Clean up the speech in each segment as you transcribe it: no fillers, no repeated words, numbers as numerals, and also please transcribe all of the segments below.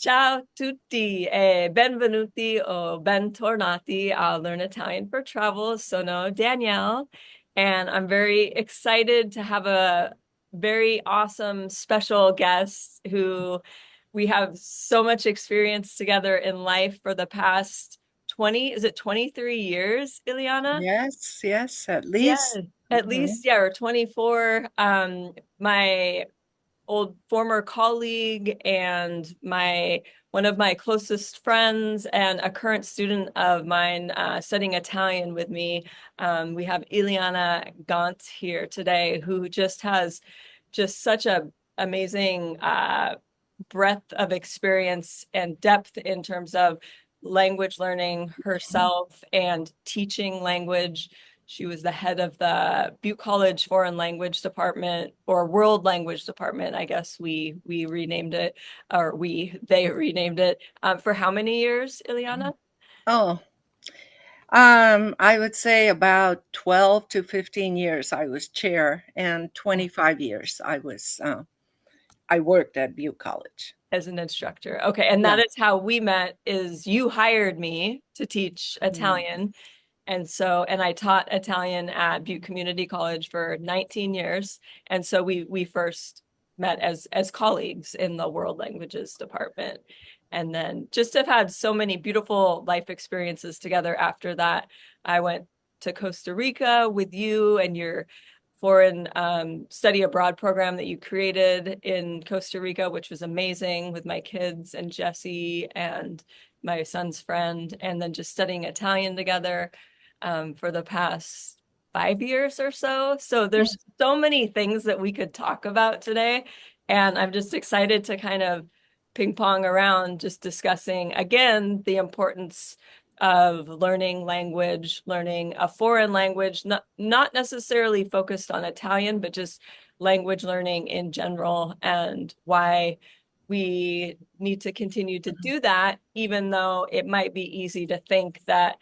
Ciao tutti e benvenuti o bentornati a Learn Italian for Travel. Sono Danielle, and I'm very excited to have a very awesome special guest who we have so much experience together in life for the past 20, is it 23 years, Ileana? Yes, yes, at Yeah, least. at Mhm. least, yeah, or 24. My old former colleague and my one of my closest friends and a current student of mine studying Italian with me. We have Ileana Gantt here today, who just has just such a amazing breadth of experience and depth in terms of language learning herself and teaching language. She was the head of the Butte College Foreign Language Department or World Language Department, I guess we renamed it, or they renamed it. For how many years, Ileana? Oh, I would say about 12 to 15 years I was chair, and 25 years I worked at Butte College. As an instructor. Okay, and that Yeah. is how we met, is you hired me to teach Mm. Italian. And I taught Italian at Butte Community College for 19 years. And so we first met as colleagues in the world languages department. And then just have had so many beautiful life experiences together after that. I went to Costa Rica with you and your foreign study abroad program that you created in Costa Rica, which was amazing with my kids and Jesse and my son's friend, and then just studying Italian together for the past 5 years or so. So there's so many things that we could talk about today. And I'm just excited to kind of ping pong around, just discussing again the importance of learning language, learning a foreign language, not necessarily focused on Italian, but just language learning in general, and why we need to continue to do that, even though it might be easy to think that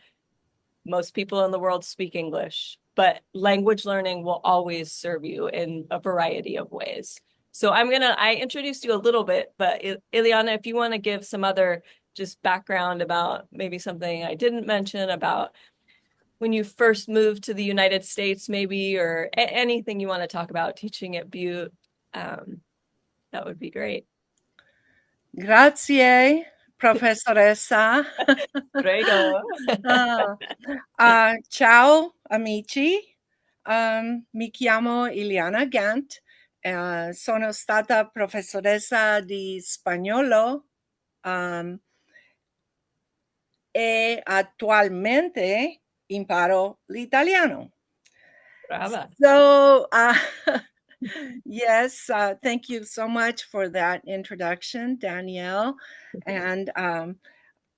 most people in the world speak English, but language learning will always serve you in a variety of ways. So I introduced you a little bit, but Ileana, if you want to give some other just background about maybe something I didn't mention about when you first moved to the United States, maybe, or anything you want to talk about teaching at Butte, um, that would be great. Grazie, professoressa. Prego. Ah, ciao, amici. Mi chiamo Ileana Gantt. Sono stata professoressa di spagnolo, um, e attualmente imparo l'italiano. Brava. So, yes, thank you so much for that introduction, Danielle. And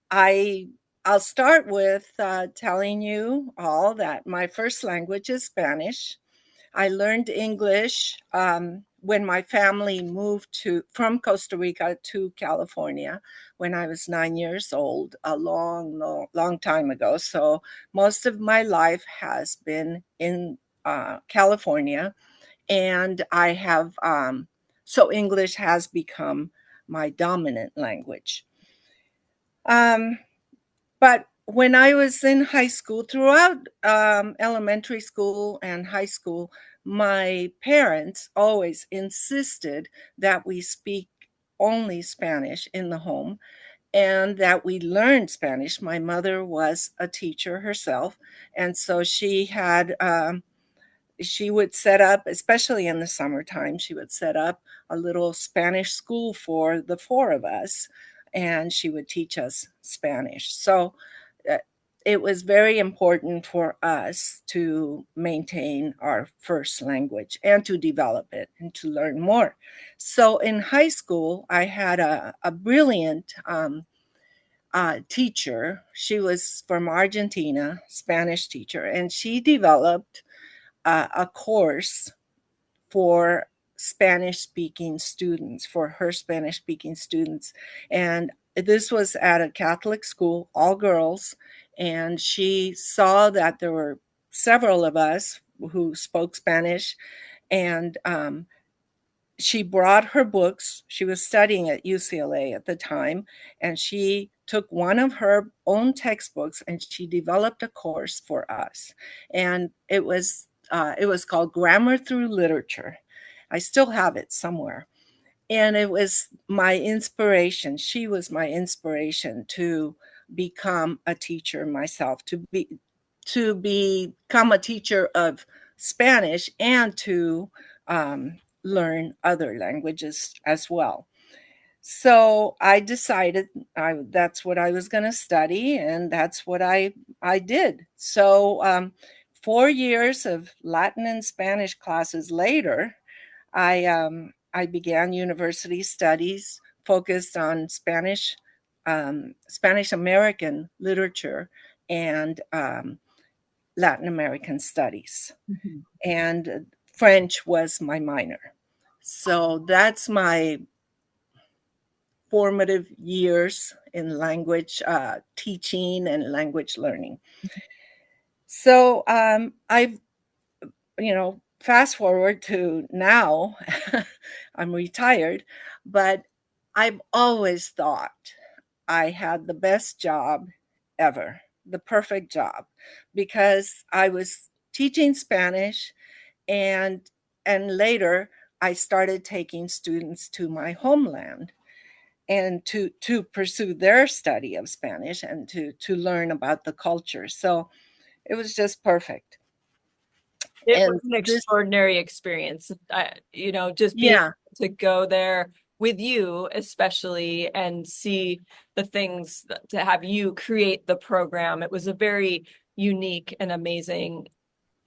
I I'll start with telling you all that my first language is Spanish. I learned English when my family moved from Costa Rica to California when I was 9 years old, a long, long, long time ago. So most of my life has been in California, and I have so English has become my dominant language. Um, but when I was in high school, throughout elementary school and high school, my parents always insisted that we speak only Spanish in the home and that we learn Spanish. My mother was a teacher herself, and so she would set up, especially in the summertime, she would set up a little Spanish school for the four of us, and she would teach us Spanish. So uh, it was very important for us to maintain our first language and to develop it and to learn more. So in high school, I had a brilliant teacher. She was from Argentina, Spanish teacher, and she developed a course for Spanish speaking students, for her Spanish speaking students. And this was at a Catholic school, all girls. And she saw that there were several of us who spoke Spanish. And she brought her books. She was studying at UCLA at the time, and she took one of her own textbooks and she developed a course for us. And it was called Grammar Through Literature. I still have it somewhere. And it was my inspiration. She was my inspiration to become a teacher myself, to become a teacher of Spanish and to learn other languages as well. So I decided that's what I was going to study, and that's what I did. So 4 years of Latin and Spanish classes later, I began university studies focused on Spanish American literature and Latin American studies, Mhm. and French was my minor. So that's my formative years in language teaching and language learning. So I've, fast forward to now, I'm retired, but I've always thought I had the best job ever, the perfect job, because I was teaching Spanish, and later I started taking students to my homeland and to pursue their study of Spanish and to learn about the culture. So it was just perfect. It was And an this, extraordinary experience. Just being yeah, able to go there with you, especially, and see the things to have you create the program. It was a very unique and amazing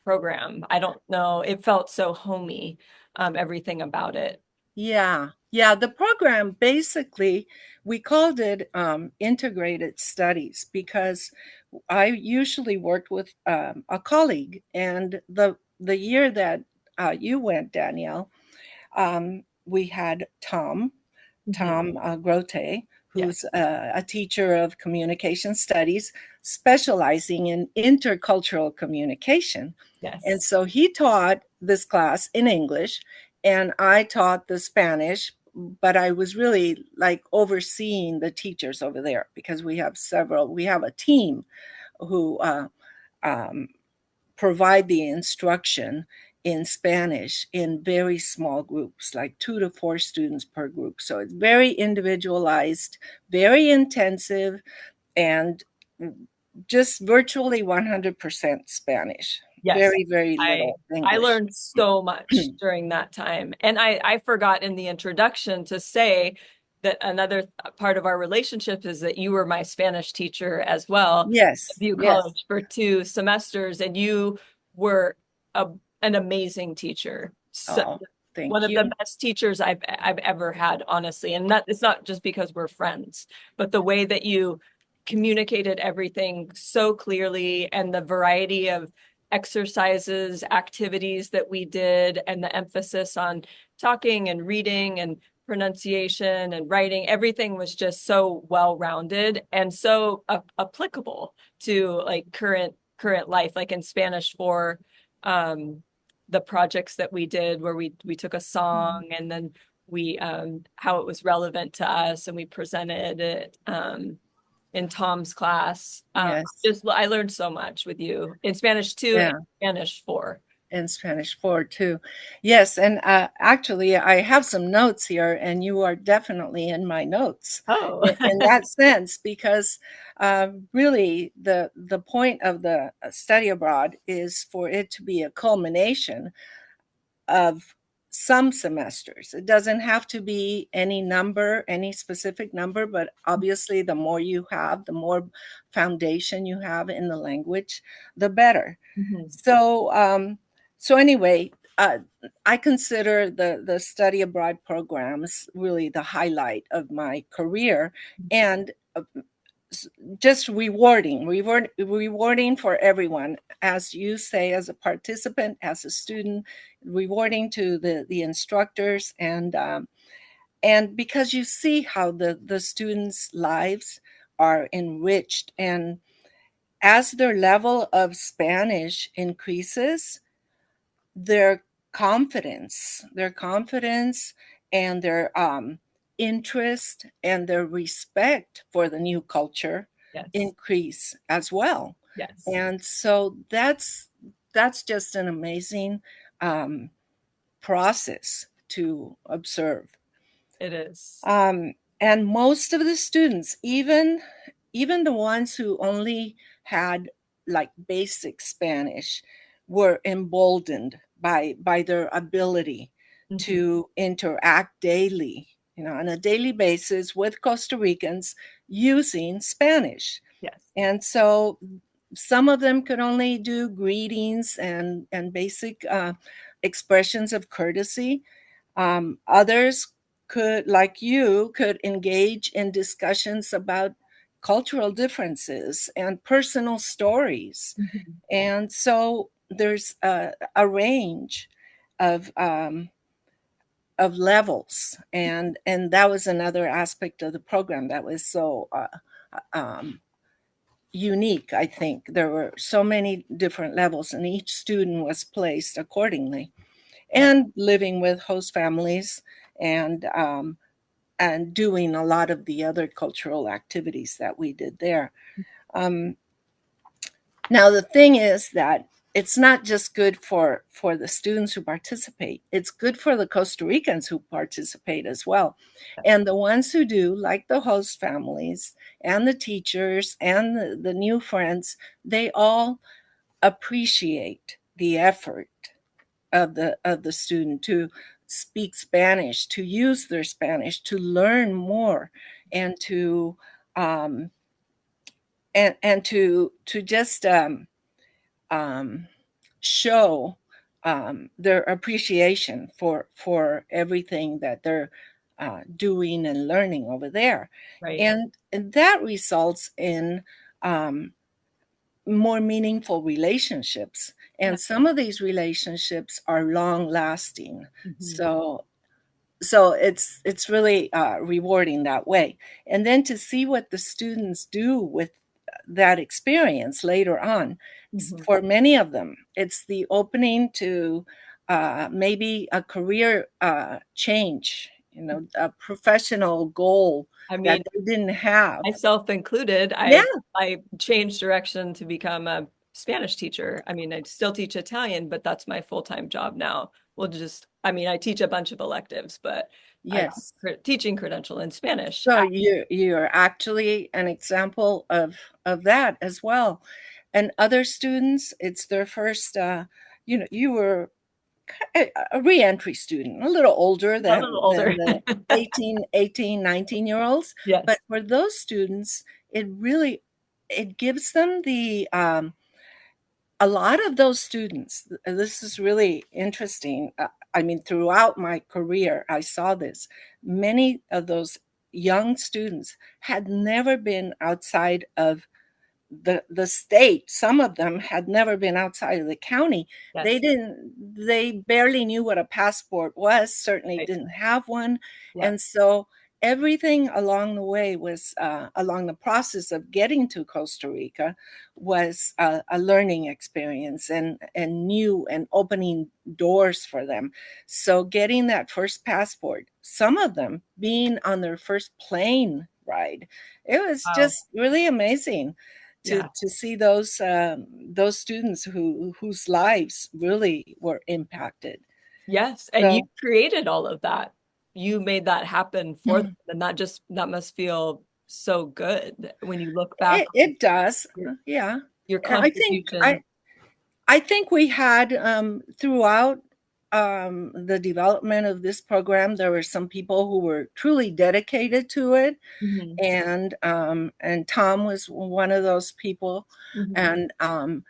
program. I don't know, it felt so homey, everything about it. yeah, yeah. The program basically, we called it integrated studies because I usually worked with a colleague, and the year that you went, Danielle, we had Mhm. Grote, Yes, who's a teacher of communication studies specializing in intercultural communication. And yes, so he taught this class in English, and I taught the Spanish, but I was really like overseeing the teachers over there because we have a team who um, provide the instruction in Spanish in very small groups, like 2 to 4 students per group. So it's very individualized, very intensive, and just virtually 100% Spanish. yes. Very, very I little I English. learned so much during that time. And I forgot in the introduction to say that another part of our relationship is that you were my Spanish teacher as well at Yes, Butte yes. College for 2 semesters, and you were a, an amazing teacher. So, Oh, one thank of the you. best teachers I've ever had, honestly. And that it's not just because we're friends, but the way that you communicated everything so clearly, and the variety of exercises, activities that we did, and the emphasis on talking and reading and pronunciation and writing. Everything was just so well-rounded and so applicable to like current life, like in Spanish for um the projects that we did where we took a song and then we how it was relevant to us, and we presented it in Tom's class. Yes. Just I learned so much with you in Spanish 2 and Yeah. Spanish 4. In Spanish 4 too. Yes, and actually, I have some notes here, and you are definitely in my notes Oh, in that sense, because really the point of the study abroad is for it to be a culmination of some semesters. It doesn't have to be any number, any specific number, but obviously, the more you have, the more foundation you have in the language, the better. Mhm. So, so anyway, I consider the study abroad programs really the highlight of my career, and just rewarding for everyone, as you say, as a participant, as a student, rewarding to the instructors, and because you see how the students' lives are enriched, and as their level of Spanish increases, their confidence and their interest and their respect for the new culture Yes. increase as well. Yes. And so that's just an amazing um, process to observe. It is. Um, and most of the students, even the ones who only had like basic Spanish, were emboldened by their ability Mhm. to interact daily, on a daily basis with Costa Ricans using Spanish. Yes. And so some of them could only do greetings and basic expressions of courtesy. Others could, like you, could engage in discussions about cultural differences and personal stories. Mhm. And so there's a range of levels, and that was another aspect of the program that was so um, unique. I think there were so many different levels, and each student was placed accordingly. Right. And living with host families, and doing a lot of the other cultural activities that we did there. Um, Now the thing is that it's not just good for the students who participate. It's good for the Costa Ricans who participate as well, and the ones who do, like the host families and the teachers and the new friends, they all appreciate the effort of the student to speak Spanish, to use their Spanish, to learn more, and to um, and to just um, show their appreciation for everything that they're doing and learning over there, Right. and that results in um, more meaningful relationships. Yeah. And some of these relationships are long lasting. Mhm. So it's really rewarding that way. And then to see what the students do with that experience later on, Mhm. for many of them it's the opening to maybe a career change, a professional goal I that mean, they didn't have. myself included, Yeah. I changed direction to become a Spanish teacher. I mean, I still teach Italian, but that's my full-time job now. I mean, I teach a bunch of electives, but I got Yes. a teaching credential in Spanish. So you're actually an example of that as well. And other students, it's their first. You were a reentry student, a little older A little than older. the 18, 18, 19 year olds. But Yes. for those students, it gives them the a lot of those students. This is really interesting. I mean, throughout my career, I saw this. Many of those young students had never been outside of the state. Some of them had never been outside of the county. Yes. They barely knew what a passport was, certainly Right. didn't have one. Yeah. And so everything along the way was along the process of getting to Costa Rica was a learning experience, and new and opening doors for them. So getting that first passport, some of them being on their first plane ride, it was Wow. just really amazing to Yeah. to see those students whose lives really were impacted. Yes. And you So created all of that. You made that happen for them. And that must feel so good when you look back on it does, your, yeah. your And I think contribution. I think we had throughout the development of this program, there were some people who were truly dedicated to it, Mhm. and Tom was one of those people. Mhm. And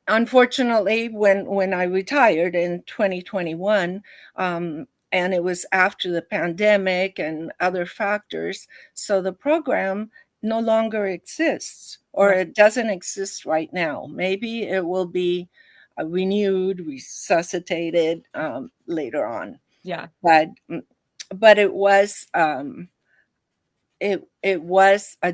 unfortunately, when I retired in 2021, and it was after the pandemic and other factors, so the program no longer exists, or Right. it doesn't exist right now. Maybe it will be renewed, resuscitated later on. Yeah. But it was a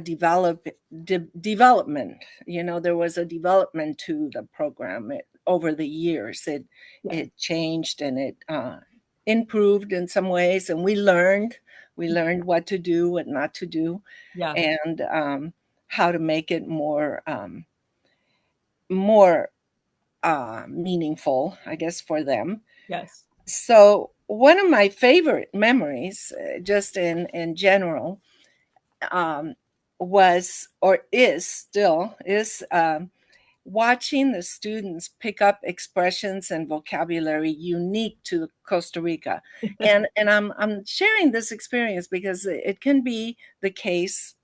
development. There was a development to the program. over the years. It Yeah. it changed and it improved in some ways, and we learned what to do, what not to do, Yeah. and how to make it more meaningful, I guess, for them. Yes. So one of my favorite memories, just in general, um, was or is still is watching the students pick up expressions and vocabulary unique to Costa Rica. And I'm sharing this experience because it can be the case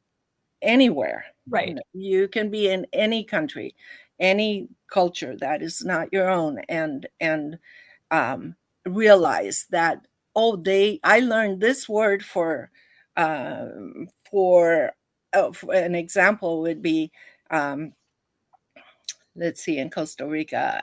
anywhere. Right. You can be in any country, any culture that is not your own, and um, realize that, oh, they I learned this word for an example would be, um, let's see, in Costa Rica,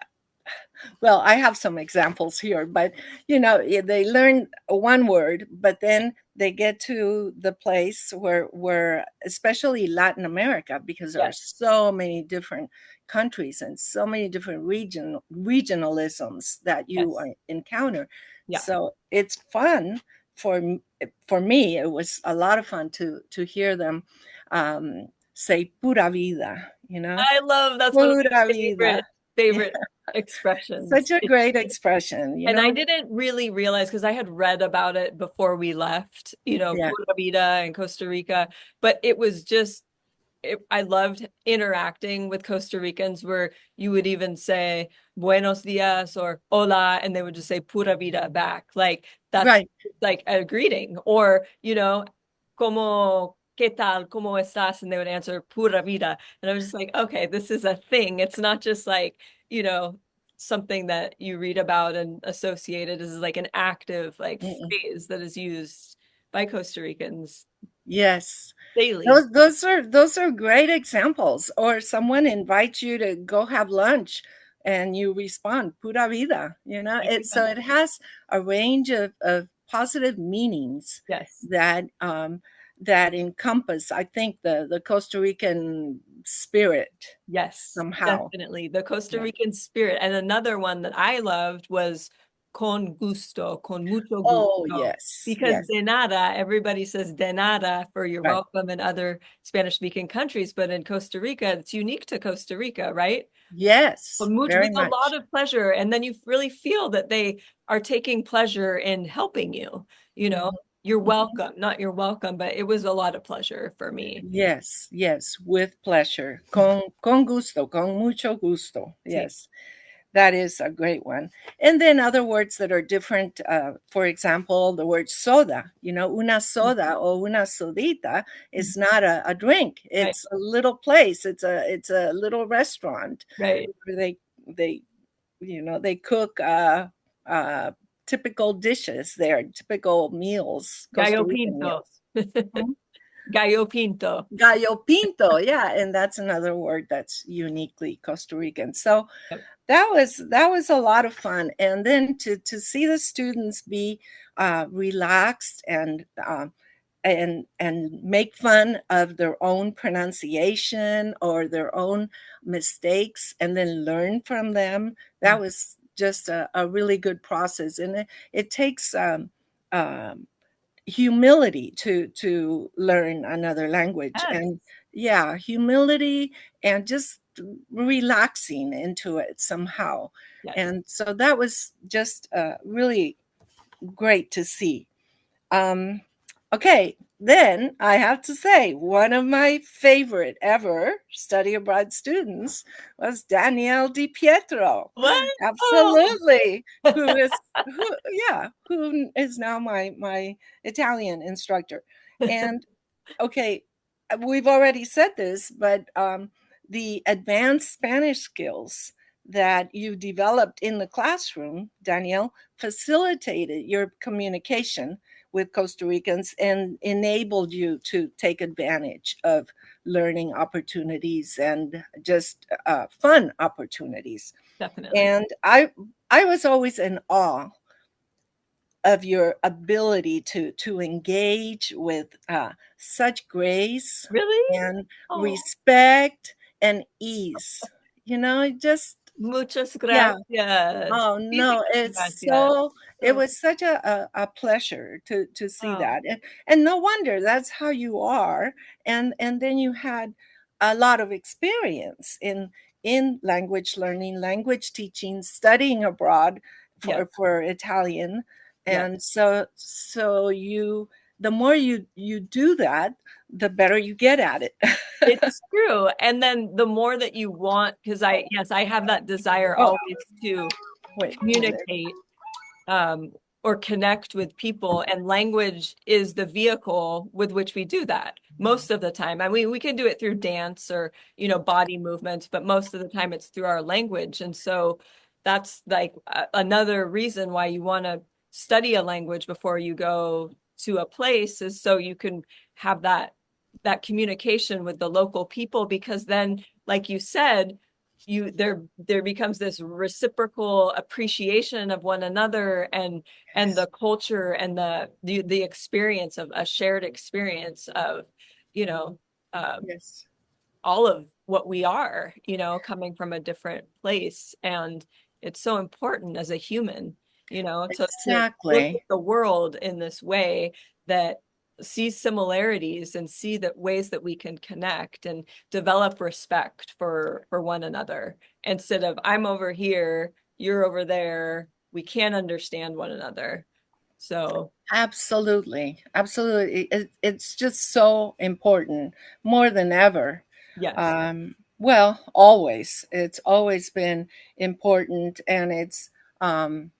well, I have some examples here, but they learn one word, but then they get to the place where especially Latin America, because there are Yes. so many different countries and so many different regionalisms that you Yes. encounter. Yeah. So it's fun for me. It was a lot of fun to hear them say "pura vida," I love that's one of "pura my favorite vida." favorite Such expressions. a great expression, And I didn't really realize because I had read about it before we left, Yeah, Pura Vida and Costa Rica, but it was just I loved interacting with Costa Ricans where you would even say buenos dias or hola, and they would just say pura vida back. Like that's right. like a greeting. Or, como, ¿qué tal? ¿Cómo estás? And they would answer pura vida. And I was just like, okay, this is a thing. It's not just like, you know, something that you read about and associate it as like an active like Mm-mm. phrase that is used by Costa Ricans Yes. daily. Those are great examples. Or someone invites you to go have lunch and you respond, pura vida. It has a range of positive meanings Yes. that encompass, I think, the Costa Rican spirit Yes, somehow. definitely. The Costa Yeah. Rican spirit. And another one that I loved was con gusto, con mucho Oh, gusto. yes, Because yes. de nada, everybody says de nada for you're Right. welcome in other Spanish-speaking countries, but in Costa Rica, it's unique to Costa Rica, right? Yes, Con mucho, very with a lot much. of pleasure. And then you really feel that they are taking pleasure in helping you. You know, Mhm, you're mhm. welcome, not you're welcome, but it was a lot of pleasure for me. Yes, yes, with pleasure. Con gusto, con mucho gusto. See, Yes, that is a great one. And then other words that are different. For example, the word soda. Una soda or una sodita is not a drink. right, It's a little place. It's a little restaurant right. where they cook uh, typical dishes there, typical meals, Costa Gallo Rican pinto. meals. Hmm? Gallo pinto. Gallo pinto, yeah, and that's another word that's uniquely Costa Rican. So Yep. that was a lot of fun, and then to see the students be relaxed and make fun of their own pronunciation or their own mistakes, and then learn from them. That was just a really good process, and it takes um, humility to learn another language, Yes. and yeah, humility and just relaxing into it somehow. Yes. And so that was just really great to see. um, okay, then I have to say one of my favorite ever study abroad students was Danielle Di Pietro. What? Oh. Absolutely. Who is now my Italian instructor. And okay, we've already said this, but the advanced Spanish skills that you developed in the classroom, Danielle, facilitated your communication with Costa Ricans and enabled you to take advantage of learning opportunities and just fun opportunities. Definitely. And I was always in awe of your ability to engage with such grace Really? and Oh, respect and ease. Just Muchas Yeah. gracias. Oh, Sí, sí, no, it's gracias. so it Oh, was such a pleasure to see oh, that, and no wonder that's how you are, and then you had a lot of experience in language learning, language teaching, studying abroad yes, for Italian, yes. and so you the more you do that, the better you get at it. It's true. And then the more that you want, because yes, I have that desire Oh, always to wait a minute. communicate um, or connect with people. And language is the vehicle with which we do that most of the time. I mean, we can do it through dance or, body movements, but most of the time it's through our language. And so that's like another reason why you want to study a language before you go to a place is so you can have that communication with the local people because then like you said there becomes this reciprocal appreciation of one another and the culture and the experience of a shared experience of you know um, Yes, all of what we are, coming from a different place. And it's so important as a human, to look at exactly. the world in this way that see similarities and see the ways that we can connect and develop respect for one another instead of I'm over here, you're over there, we can't understand one another. So, Absolutely, absolutely. It's just so important more than ever. yes. Well, always. It's always been important, and it's um,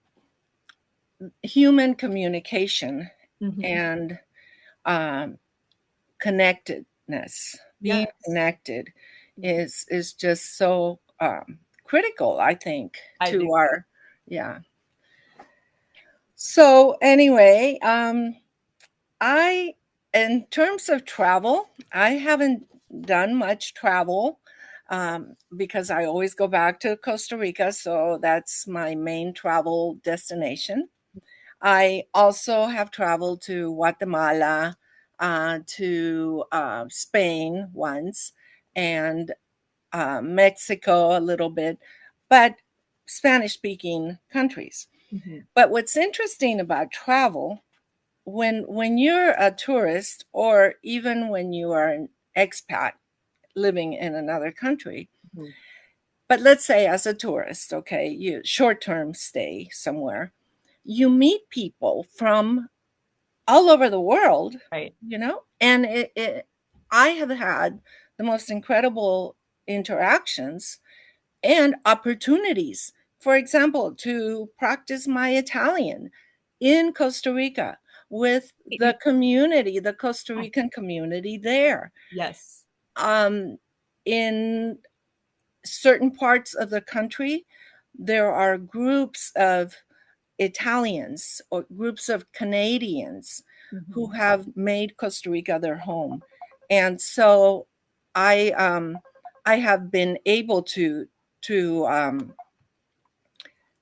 human communication Hmm. and um, connectedness. Being Yes. connected Mhm. is just so critical, I think, I do. to our yeah. So anyway, I, in terms of travel, I haven't done much travel because I always go back to Costa Rica. So that's my main travel destination. I also have traveled to Guatemala, to Spain once, and Mexico a little bit, but Spanish speaking countries. Mhm. But what's interesting about travel when you're a tourist or even when you are an expat living in another country, Mhm. but let's say as a tourist, okay, you short-term stay somewhere, you meet people from all over the world, Right. and I have had the most incredible interactions and opportunities. For example, to practice my Italian in Costa Rica with the community, the Costa Rican community there. Yes. Um, in certain parts of the country, there are groups of Italians or groups of Canadians who Mhm. have made Costa Rica their home. And so I um, I have been able to um,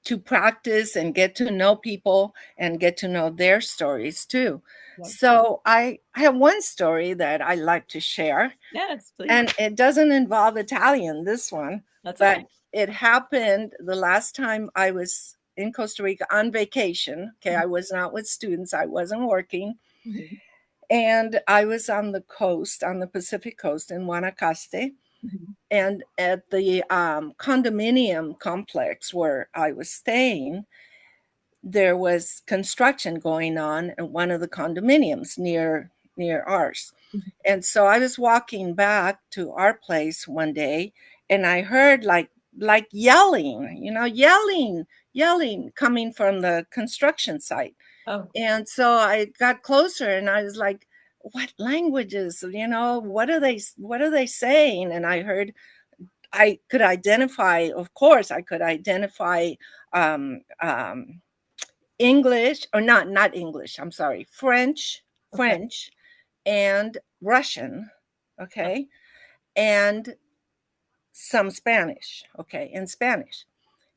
to practice and get to know people and get to know their stories too. Yes. So I have one story that I like to share, Yes, please. and it doesn't involve Italian, this one, That's but okay. it happened the last time I was in Costa Rica on vacation. Okay, I was not with students, I wasn't working, Mhm. and I was on the coast, on the Pacific coast in Guanacaste, Mhm. and at the condominium complex where I was staying, there was construction going on at one of the condominiums near ours. Mhm. And so I was walking back to our place one day, and I heard like yelling, yelling coming from the construction site. Oh, And so I got closer and I was like, what languages, what are they saying? And I could identify, of course, I could identify um, um, English, or not English, I'm sorry, okay. French and Russian, Oh, okay, and some Spanish, okay, in Spanish.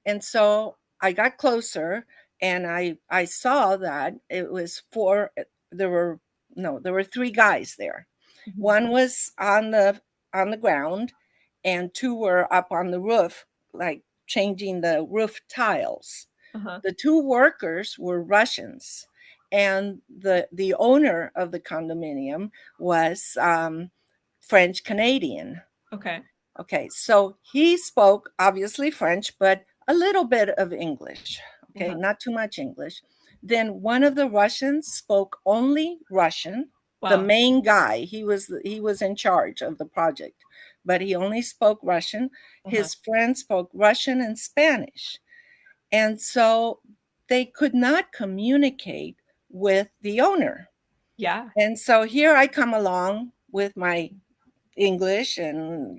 And so I got closer and I saw that it was four there were no, there were three guys there. mhm. One was on the ground and two were up on the roof, like changing the roof tiles. Uh-huh. The two workers were Russians, and the owner of the condominium was French Canadian. Okay. Okay, so he spoke obviously French, but a little bit of English. Okay, Uh-huh. not too much English. Then one of the Russians spoke only Russian. The Wow. main guy, he was in charge of the project, but he only spoke Russian. Uh-huh. His friend spoke Russian and Spanish. And so they could not communicate with the owner. Yeah. And so here I come along with my English and,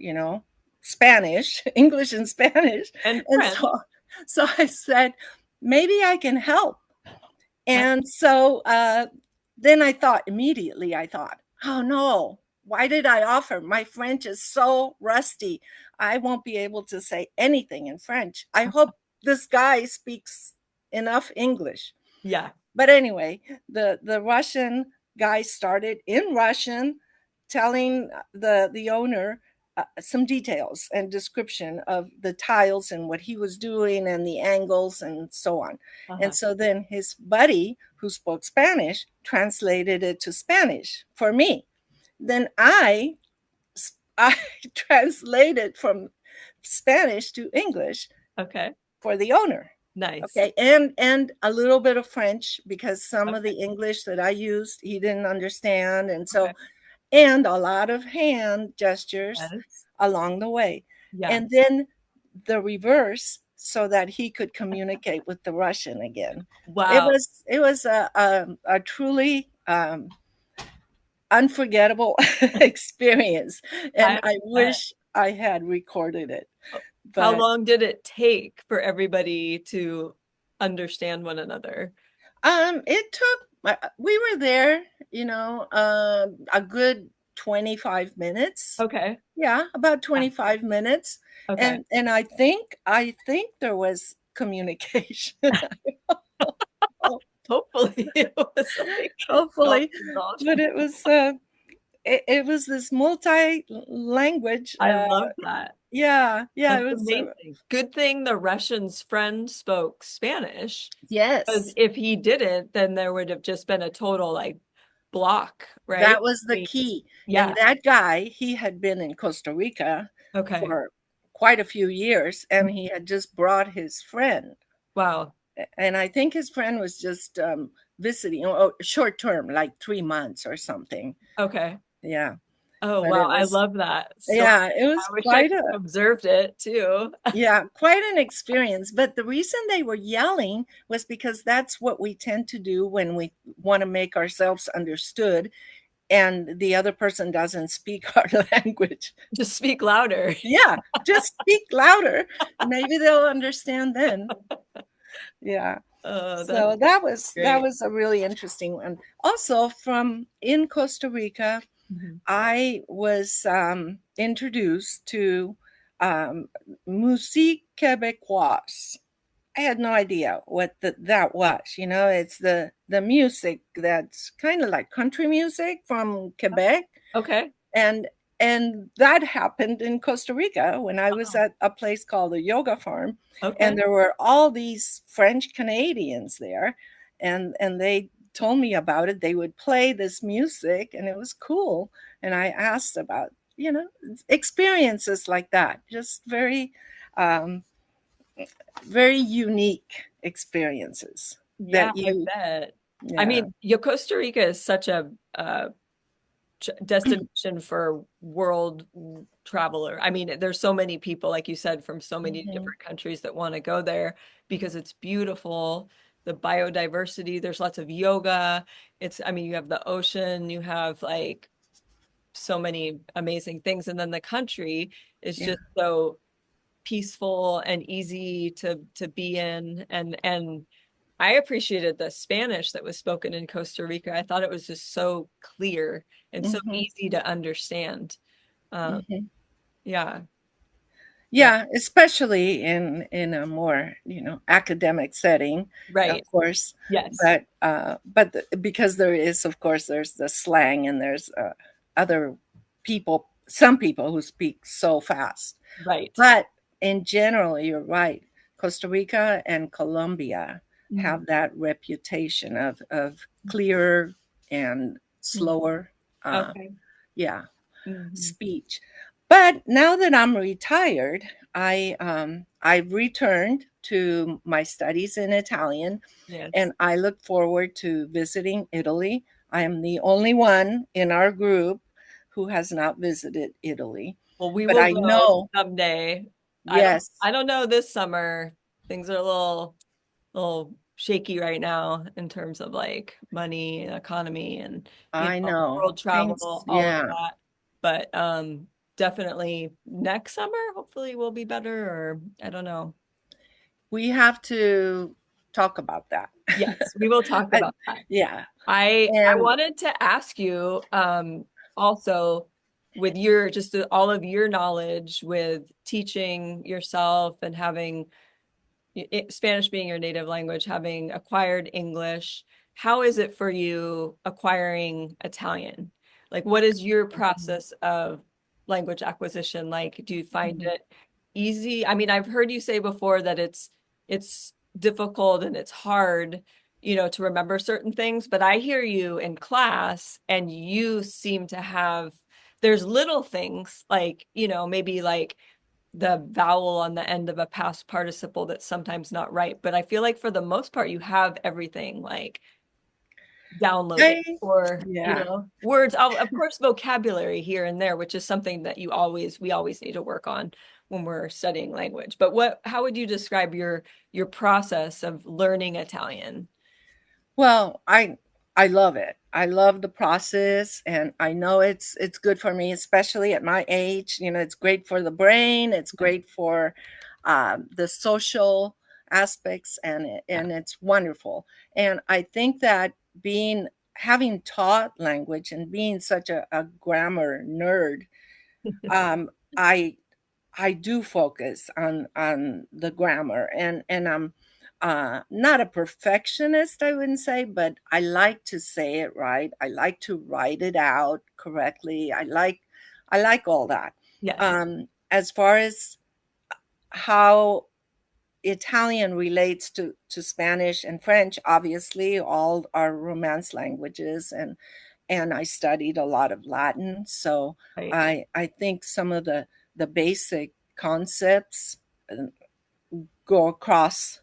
Spanish, English and Spanish. And And French. so I said, maybe I can help. Nice. And so then I thought, oh no, why did I offer? My French is so rusty. I won't be able to say anything in French. I hope this guy speaks enough English. Yeah. But anyway, the Russian guy started in Russian telling the owner some details and description of the tiles and what he was doing and the angles and so on. And Uh-huh. so then his buddy, who spoke Spanish, translated it to Spanish for me. Then I translated from Spanish to English Okay. for the owner. Nice. Okay, and a little bit of French because some of Okay. the English that I used he didn't understand, and Okay. so and a lot of hand gestures Yes. along the way, Yeah. and then the reverse so that he could communicate with the Russian again. It Wow. was it was a truly unforgettable experience, and I I bet. wish I had recorded it, How but long did it take for everybody to understand one another? It took we were there, a good 25 minutes. Okay. Yeah, about Yeah. 25 minutes. Okay. And I think there was communication. Hopefully it was like not Hopefully, not. but it was this multi-language I love that. yeah, yeah, That's it was amazing. Good thing the Russian's friend spoke Spanish, because yes. if he didn't, then there would have just been a total like block, right? That was the key. And Yeah. that guy, he had been in Costa Rica Okay. for quite a few years, and he had just brought his friend. Wow. And I think his friend was just visiting, short term, like 3 months or something. Okay. Yeah. Oh, But wow. it I was, love that so much. yeah, it was I wish I quite could a, have observed it too. yeah, quite an experience. But the reason they were yelling was because that's what we tend to do when we want to make ourselves understood and the other person doesn't speak our language. Just speak louder. Yeah, just speak louder. Maybe they'll understand then. Yeah. Oh, that's So that great. was a really interesting one. Also, from in Costa Rica, Mhm. I was introduced to musique québécoise. I had no idea what that was. It's the music that's kind of like country music from Quebec, Okay. and that happened in Costa Rica when I was Oh, at a place called the Yoga Farm, and okay. there were all these French Canadians there, and they told me about it. They would play this music, and it was cool. And I asked about experiences like that, just um, very unique experiences Yeah, that I you bet. I yeah. mean, Costa Rica is such a destination for world traveler. I mean, there's so many people, like you said, from so many Mhm. different countries that want to go there because it's beautiful. The biodiversity, there's lots of yoga. I mean, you have the ocean, you have like so many amazing things. And then the country is Yeah. just so peaceful and easy to be in. And I appreciated the Spanish that was spoken in Costa Rica. I thought it was just so clear and so Mhm. easy to understand. Um, Mhm. yeah, yeah, Yeah, especially in a more, academic setting, of right. course. Yes, But because of course, there's the slang and there's other some people who speak so fast. right. But in general, you're right. Costa Rica and Colombia Mhm. have that reputation of clearer and Mhm. slower, uh, Okay. yeah, Mhm. speech. But now that I'm retired, I've returned to my studies in Italian, Yes. and I look forward to visiting Italy. I am the only one in our group who has not visited Italy, Well, we but will I go know, someday. yes, I don't know this summer. Things are a little shaky right now in terms of like money and economy and I know world things, travel, all of yeah. that. But definitely next summer, hopefully will be better or I don't know. We have to talk about that. Yes, we will talk I- about that. yeah, I and wanted to ask you also with your just all of your knowledge with teaching yourself and having Spanish being your native language, having acquired English, how is it for you acquiring Italian? Like, what is your process of language acquisition like? Do you find Mhm. it easy? I mean, I've heard you say before that it's difficult and it's hard, to remember certain things, but I hear you in class and you seem to have there's little things like, maybe like the vowel on the end of a past participle that's sometimes not right. But I feel like for the most part, you have everything like downloaded I, or, yeah. words, of course, vocabulary here and there, which is something that we always need to work on when we're studying language. But how would you describe your process of learning Italian? Well, I love it. I love the process, and I know it's good for me, especially at my age. It's great for the brain. It's Yes. great for the social aspects, Yeah. and it's wonderful. And I think that being having taught language and being such a grammar nerd, um, I I do focus on the grammar, and I'm not a perfectionist, I wouldn't say, but I like to say it right. I like to write it out correctly. I like all that. Yes. As far as how Italian relates to Spanish and French, obviously, all are Romance languages, and I studied a lot of Latin, so Right. I think some of the basic concepts uh, go cross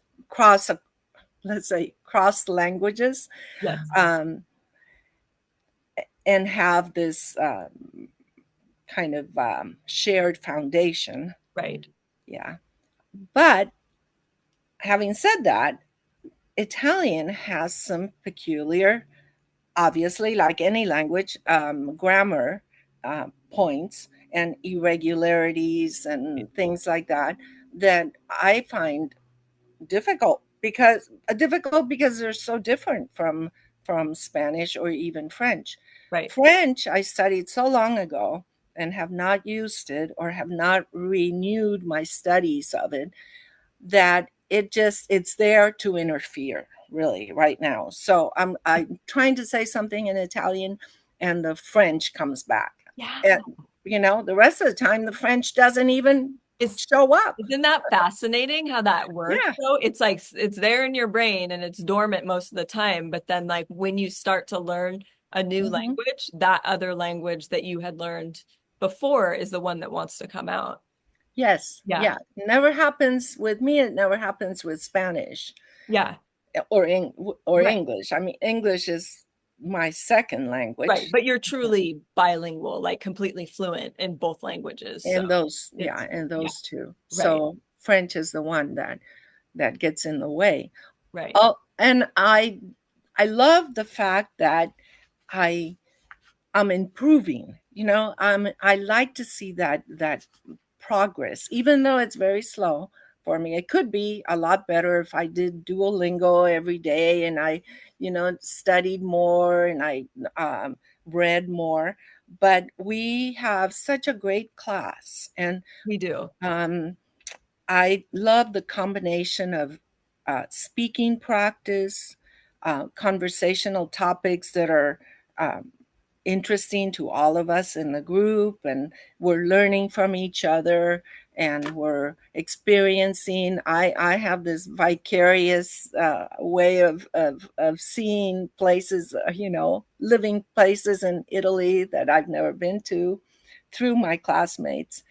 let's say cross languages, Yes. um, and have this kind of shared foundation. Right. Yeah, but having said that, Italian has some peculiar, obviously, like any language, grammar points and irregularities and things like that that I find difficult because they're so different from Spanish or even French. Right. French I studied so long ago and have not used it or have not renewed my studies of it, that it's there to interfere really right now. So I'm trying to say something in Italian and the French comes back. Yeah. And the rest of the time the French doesn't even Is show up. Isn't that fascinating how that works Yeah. though? It's like it's there in your brain and it's dormant most of the time, but then like when you start to learn a new Hmm. language, that other language that you had learned before is the one that wants to come out. Yes. Yeah. Yeah. Never happens with me. It never happens with Spanish Yeah. or Right. English. I mean, English is my second Right. language. But you're truly bilingual, like completely fluent in both languages. So And those, yeah, it's and yeah, those two. right. So French is the one that gets in the way. Right. Oh, and I love the fact that I I'm improving. I like to see that progress, even though it's very slow for me. It could be a lot better if I did Duolingo every day and I, studied more and I read more. But we have such a great class, and We do. um, I love the combination of speaking practice, conversational topics that are um, interesting to all of us in the group, and we're learning from each other. and we're experiencing. I have this vicarious way of seeing places, living places in Italy that I've never been to through my classmates.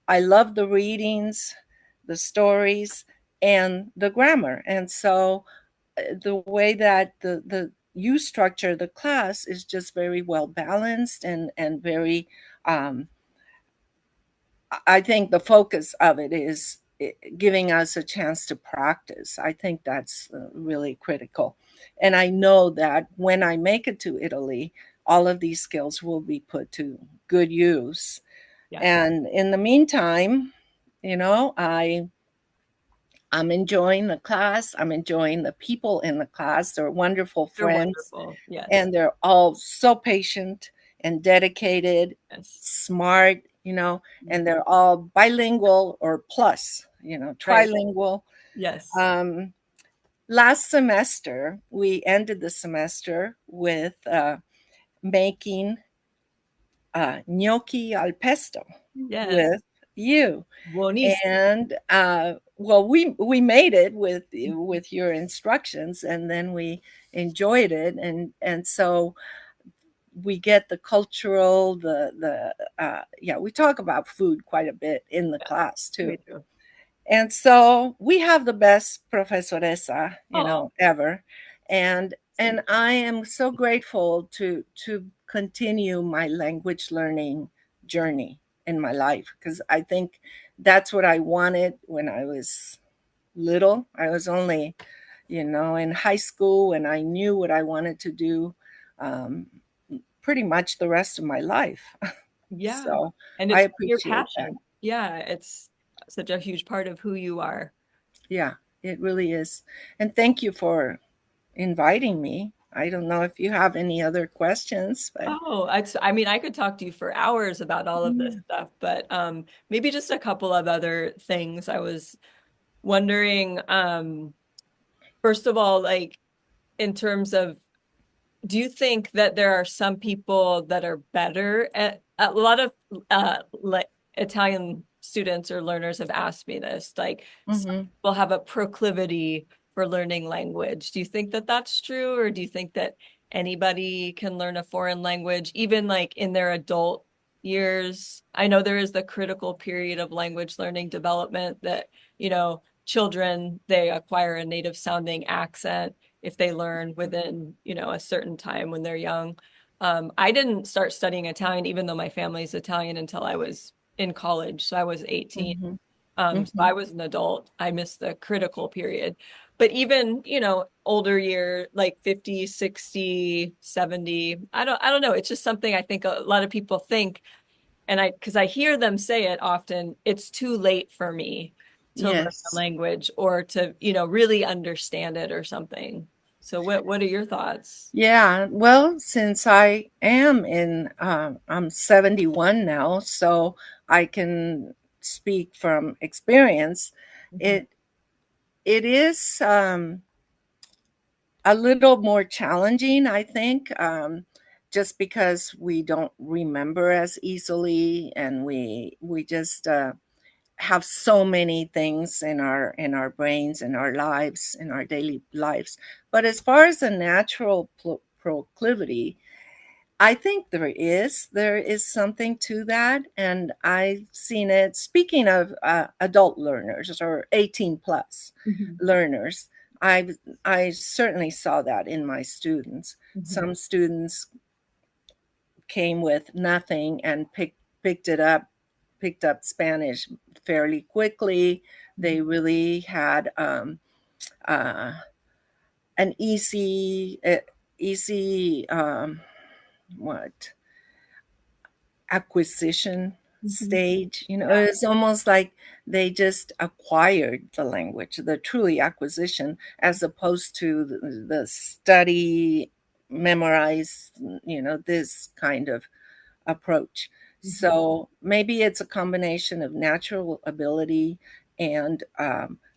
I love the readings, the stories, and the grammar. And so the way that the you structure the class is just very well balanced and very I think the focus of it is giving us a chance to practice. I think that's really critical. And I know that when I make it to Italy, all of these skills will be put to good use. Yes. And in the meantime, you know, I'm enjoying the class. I'm enjoying the people in the class. They're wonderful They're friends, wonderful. Yes. and they're all so patient and dedicated, Yes. smart, and Mhm. they're all bilingual or plus, Right. trilingual. Yes. Um, Last semester, we ended the semester with making gnocchi al pesto Yes. with you. Buonissimo. And well, we made it with your instructions, and then we enjoyed it, and so we get the cultural, yeah, we talk about food quite a bit in the Yes. class We too. do. And so we have the best professoressa, Oh, ever. And so I am so grateful to continue my language learning journey in my life, because I think that's what I wanted when I was little. I was only, in high school, and I knew what I wanted to do um, pretty much the rest of my life. yeah. So And I it's your appreciate that. passion. Yeah, it's such a huge part of who you are. Yeah, it really is. And thank you for inviting me. I don't know if you have any other questions, but Oh, I mean, I could talk to you for hours about all of this yeah. stuff, but maybe just a couple of other things. I was wondering, first of all, like in terms of, do you think that there are some people that are better at a lot of like Italian students or learners have asked me this, like some Hmm. people have a proclivity for learning language. Do you think that that's true, or do you think that anybody can learn a foreign language, even like in their adult years? I know there is the critical period of language learning development that, children, they acquire a native sounding accent if they learn within, a certain time when they're young. I didn't start studying Italian, even though my family's Italian, until I was in college. So I was 18. Hmm. So Hmm. I was an adult. I missed the critical period. But even, older year, like 50, 60, 70, I don't know. It's just something I think a lot of people think, and because I hear them say it often, it's too late for me to learn the Yes. language or to, really understand it or something. So what are your thoughts? Yeah. Well, since I'm 71 now, so I can speak from experience. Mhm. It it is a little more challenging, I think, just because we don't remember as easily, and we just have so many things in our brains, in our lives, in our daily lives. But as far as a natural proclivity, I think there is something to that, and I've seen it. Speaking of adult learners or 18 plus Mhm. learners, I I certainly saw that in my students. Mhm. Some students came with nothing and picked up Spanish fairly quickly. They really had uh, an easy what acquisition Mhm. stage. Yeah. It's almost like they just acquired the language, the truly acquisition, as opposed to the study, memorize, this kind of approach. Mhm. So maybe it's a combination of natural ability and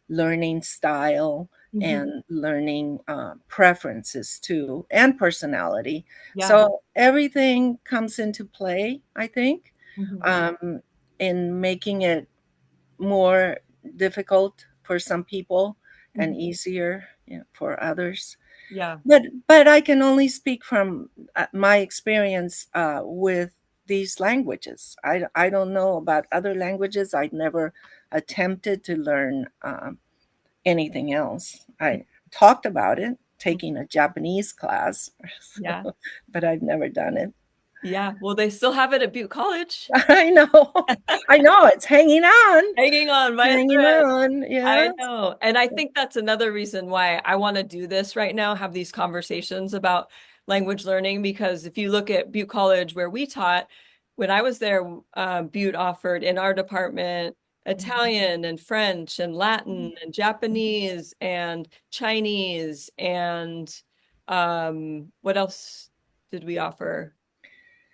learning style Mhm. and learning preferences too, and personality. Yeah. So everything comes into play, I think, Mhm. um, in making it more difficult for some people and Mhm. easier, for others. Yeah. But I can only speak from my experience with these languages. I don't know about other languages. I'd never attempted to learn anything else. I talked about it, taking a Japanese class, Yeah. but I've never done it. Yeah. Well, they still have it at Butte College. I know. I know. It's hanging on. Hanging on by a Hanging thread. on. I Yes. know. And I think that's another reason why I want to do this right now, have these conversations about language learning, because if you look at Butte College where we taught, when I was there, Butte offered in our department Italian and French and Latin and Japanese and Chinese and what else did we offer?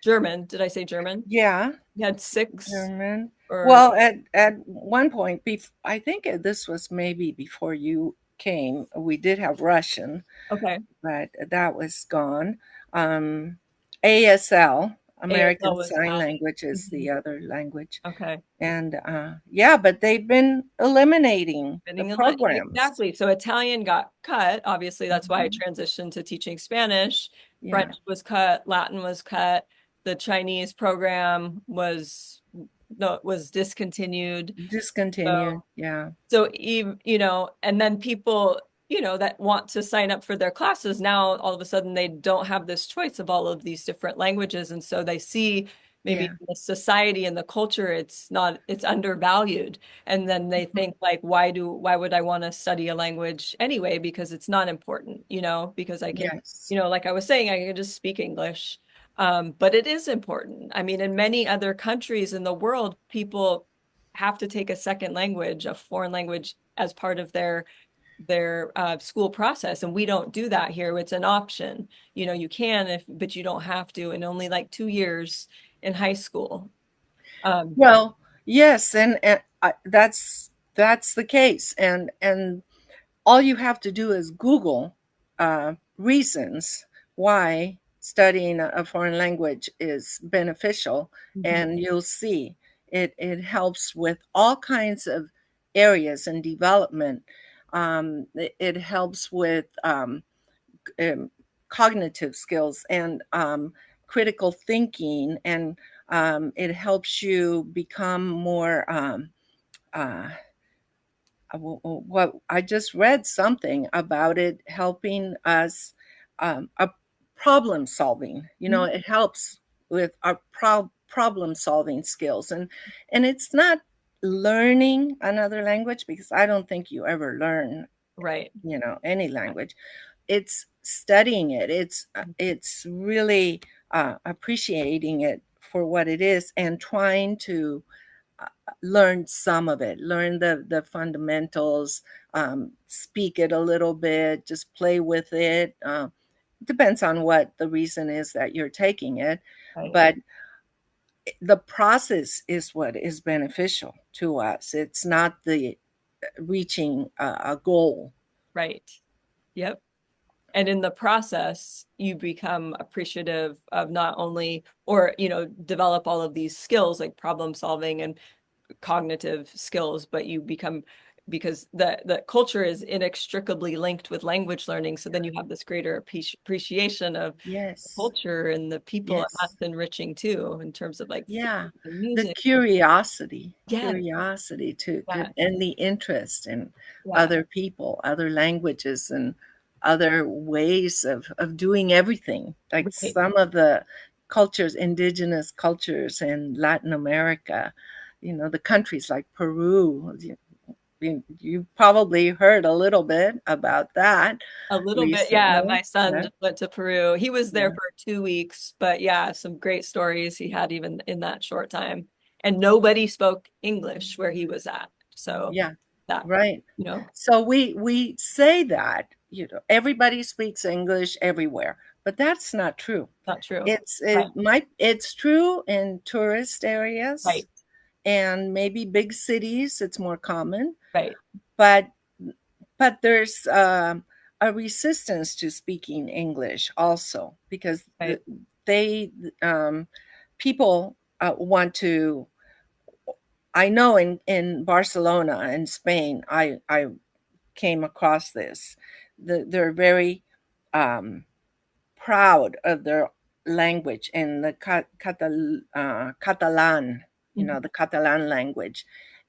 German. Did I say German? Yeah. We had six German. or Well, at one point, I think this was maybe before you came, we did have Russian, okay. but that was gone. ASL, ASL American was Sign added. Language, is the Mhm. other language. Okay. And yeah, but they've been eliminating the Depending on programs. exactly. So Italian got cut. Obviously, that's why I Mhm. transitioned to teaching Spanish. Yeah, French was cut, Latin was cut. The Chinese program was no, was discontinued. discontinued. So Yeah, so even, and then people, that want to sign up for their classes now, all of a sudden they don't have this choice of all of these different languages. And so they see maybe yeah. the society and the culture, it's undervalued. And then they Mhm. think like, why would I want to study a language anyway? Because it's not important, because I can, Yes. like I was saying, I can just speak English. But it is important. I mean, in many other countries in the world, people have to take a second language, a foreign language, as part of their school process, and we don't do that here. It's an option. You can, if but you don't have to, and only like 2 years in high school. Um, Well, yes, and that's the case, and all you have to do is Google reasons why studying a foreign language is beneficial, mhm, and you'll see it helps with all kinds of areas and development. It helps with um, cognitive skills and critical thinking, and it helps you become more. Uh, what I just read something about it helping us a problem solving. mhm, It helps with our problem solving skills, and it's not learning another language, because I don't think you ever learn right. any language. It's studying it. It's really appreciating it for what it is, and trying to learn some of it, learn the fundamentals, speak it a little bit, just play with it. Depends on what the reason is that you're taking it, Right. but the process is what is beneficial to us. It's not the reaching a goal. Right. Yep. And in the process, you become appreciative of not only, or, develop all of these skills like problem solving and cognitive skills, but you become, because the culture is inextricably linked with language learning. So then you have this greater appreciation of the Yes, culture and the people, and yes. that's enriching too in terms of like food Yeah, and the music. curiosity, Yeah, to yeah, and the interest in yeah, other people, other languages, and other ways of doing everything. Like right. some of the cultures, indigenous cultures in Latin America, the countries like Peru. You probably heard a little bit about that A little bit, yeah. recently. My son Yeah, just went to Peru. He was there yeah, for 2 weeks, but yeah, some great stories he had even in that short time. And nobody spoke English where he was at. So yeah. that, Right. you know, So we say that, everybody speaks English everywhere, but that's not true. not true. It's true in tourist areas Right, and maybe big cities, it's more common, right, but there's a resistance to speaking English also, because right, they people want to I know in Barcelona in Spain, I came across this. They're very um, proud of their language and the Catalan, Mhm. the Catalan language,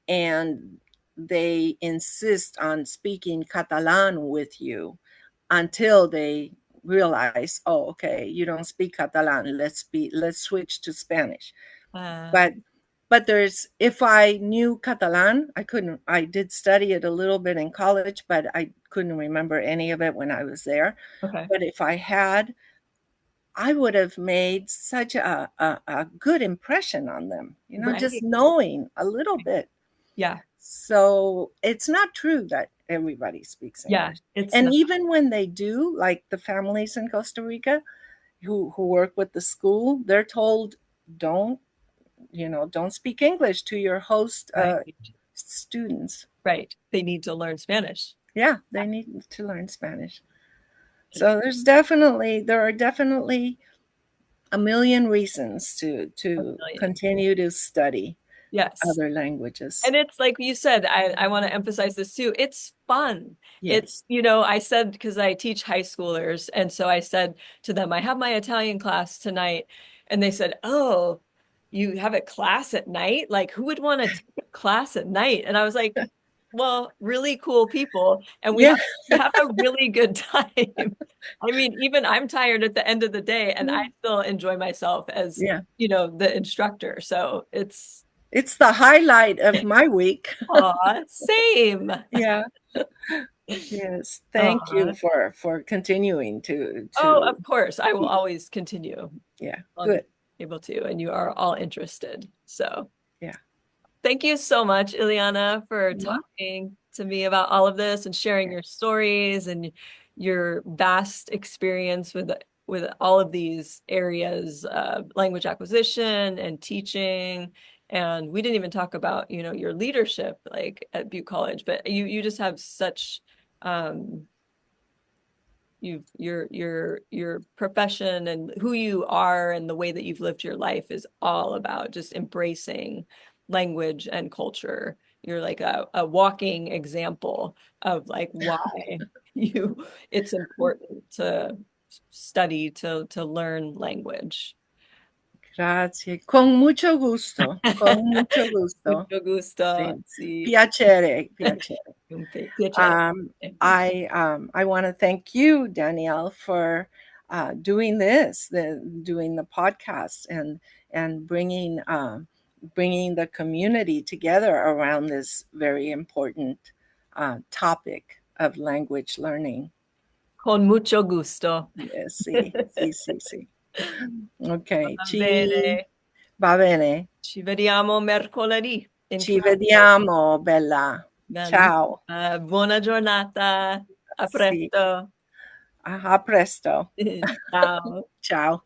and they insist on speaking Catalan with you until they realize, oh, okay, you don't speak Catalan. Let's switch to Spanish. Uh, But there's if I knew Catalan, I did study it a little bit in college, but I couldn't remember any of it when I was there. okay. But if I had, I would have made such a good impression on them, just Right. knowing a little bit. Yeah. So it's not true that everybody speaks Yeah. English. It's And not. even when they do, like the families in Costa Rica who work with the school, they're told, don't, don't speak English to your host Right. students. Right. They need to learn Spanish. Yeah, they need to learn Spanish. It's So there are definitely a million reasons a to million. continue to study Yes. other languages. And it's like you said, I want to emphasize this too. It's fun. Yes. I said, because I teach high schoolers. And so I said to them, I have my Italian class tonight. And they said, oh, you have a class at night? Like, who would want to take a class at night? And I was like, well, really cool people. And Yeah. we have a really good time. I mean, even I'm tired at the end of the day, and I still enjoy myself as, Yeah. the instructor. So it's, It's the highlight of my week. aw, same. Yeah. Yes. Thank you Aw. for continuing Oh, to of course. I will keep. always continue. Yeah. I'll be Good. able to, and you are all interested. So Yeah. thank you so much, Ileana, for Well, talking to me about all of this and sharing yeah. your stories and your vast experience with all of these areas of language acquisition and teaching. And we didn't even talk about, your leadership like at Butte College, but you just have such um your profession and who you are and the way that you've lived your life is all about just embracing language and culture. You're like a walking example of like why you it's important to study to learn language. Grazie. Con mucho gusto. Con mucho gusto. Mucho gusto. Sì. Sì. Piacere, piacere. Piacere. I want to thank you, Danielle, for doing doing the podcast and bringing the community together around this very important topic of language learning. Con mucho gusto. Yes, sì, sì, sì, sì. Ok, Va bene. va bene. Ci vediamo mercoledì in Ci classe. vediamo, bella. Ciao. Buona giornata. A Sì, presto. a presto. Ciao. Ciao.